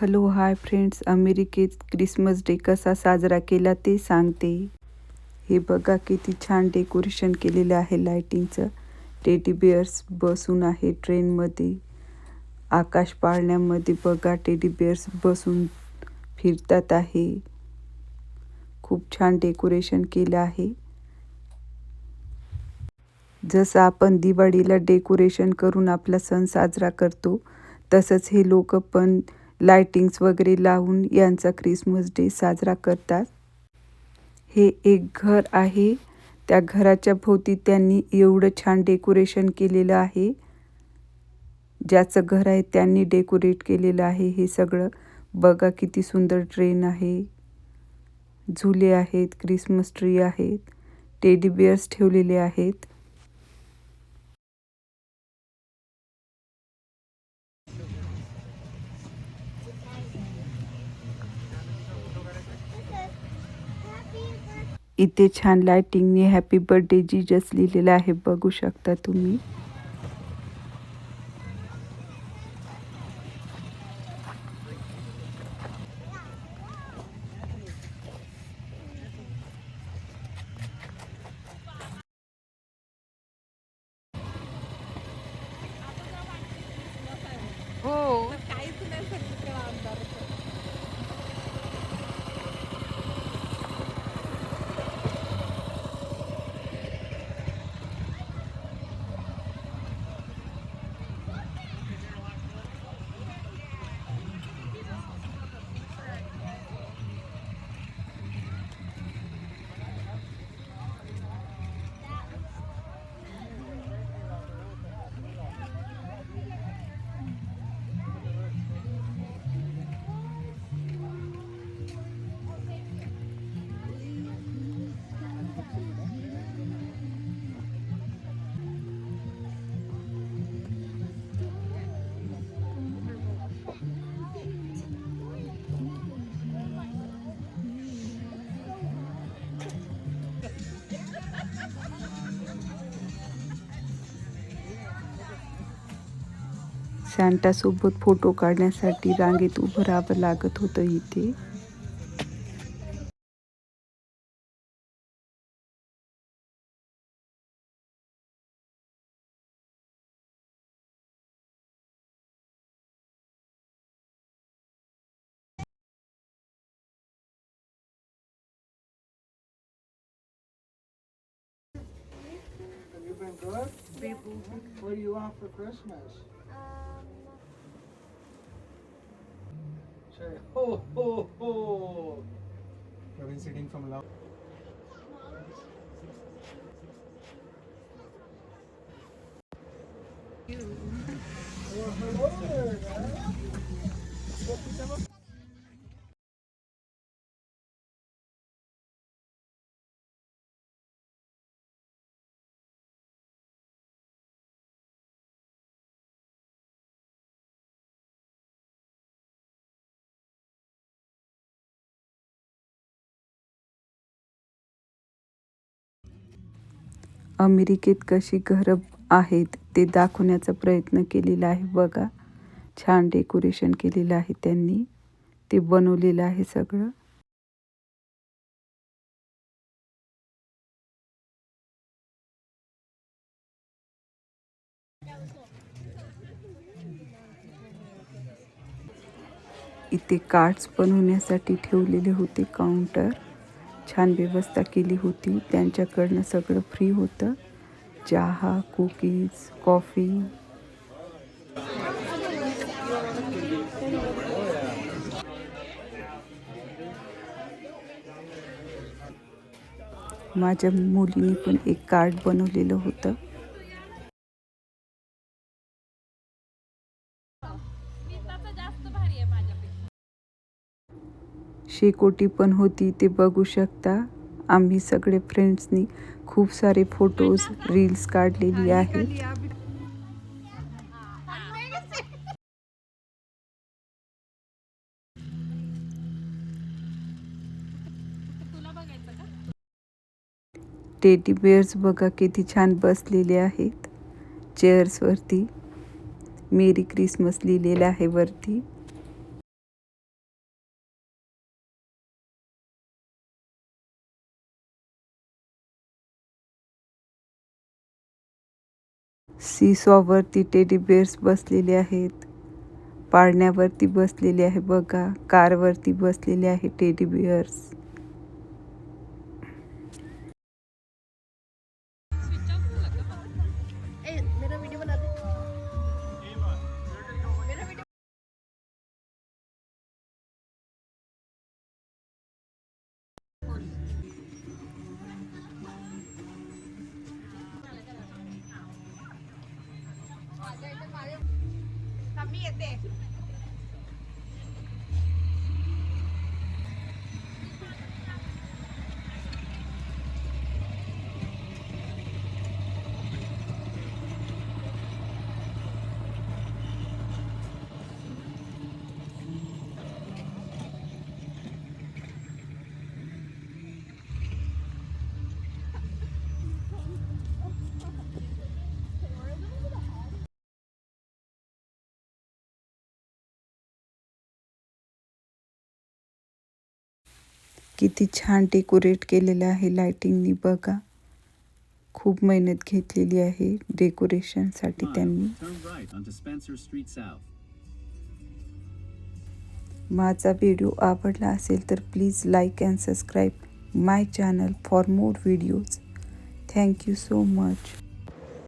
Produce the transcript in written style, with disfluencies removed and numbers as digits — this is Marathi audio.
हॅलो हाय फ्रेंड्स, अमेरिकेत क्रिसमस डे कसा साजरा केला ते सांगते. हे बघा किती छान डेकोरेशन केलेलं आहे लाइटिंगचं. टेडी बिअर्स बसून आहे ट्रेनमध्ये. आकाश पाळण्यामध्ये बघा टेडी बिअर्स बसून फिरतात आहे. खूप छान डेकोरेशन केलं आहे. जसं आपण दिवाळीला डेकोरेशन करून आपला सण साजरा करतो, तसंच हे लोक पण लाइटिंग्स वगैरे लावून यांचा क्रिसमस डे साजरा करतात. हे एक घर आहे. त्या घराच्या भोवती त्यांनी एवढं छान डेकोरेशन केलेलं आहे. ज्याचं घर आहे त्यांनी डेकोरेट केलेलं आहे हे सगळं. बघा किती सुंदर ट्रेन आहे. झुले आहेत, क्रिसमस ट्री आहेत, टेडी बिअर्स ठेवलेले आहेत. इथे छान लाइटिंगने हॅपी बर्थडे जीजस लिहिलेलं आहे, बघू शकता तुम्ही. सांतासोबत फोटो काढण्यासाठी रांगेत उभं राहावं लागत होतं इथे. What do you want for Christmas? Say ho ho ho. I've been sitting from love. Hello there, guys. अमेरिकेत कशी घरं आहेत ते दाखवण्याचा प्रयत्न केलेला आहे. बघा छान डेकोरेशन केलेलं आहे त्यांनी. ते बनवलेलं आहे सगळं. इथे कार्ड्स बनवण्यासाठी ठेवलेले होते काउंटर. छान व्यवस्था केली होती. त्यांच्याकडनं सगळं फ्री होतं. चहा, कुकीज, कॉफी. माझ्या मुलीने पण एक कार्ड बनवलेलं होतं. शेकोटी पण होती, ते बघू शकता. आम्ही सगळे फ्रेंड्सनी खूप सारे फोटोज, रील्स काढलेली आहेत. टेडी बिअर्स बघा किती छान बसलेले आहेत चेअर्सवरती. मेरी क्रिसमस लिहिलेलं आहे वरती. सीसॉवरती टेडी बेअर्स बसलेले आहेत. पाळण्यावरती बसलेले आहे बघा. कारवरती बसलेले आहे टेडी बेअर्स. किती छान डेकोरेट केलेलं आहे लाइटिंगनी बघा. खूप मेहनत घेतलेली आहे डेकोरेशनसाठी त्यांनी. माझा व्हिडिओ आवडला असेल तर please like and subscribe my channel for more videos. Thank you so much.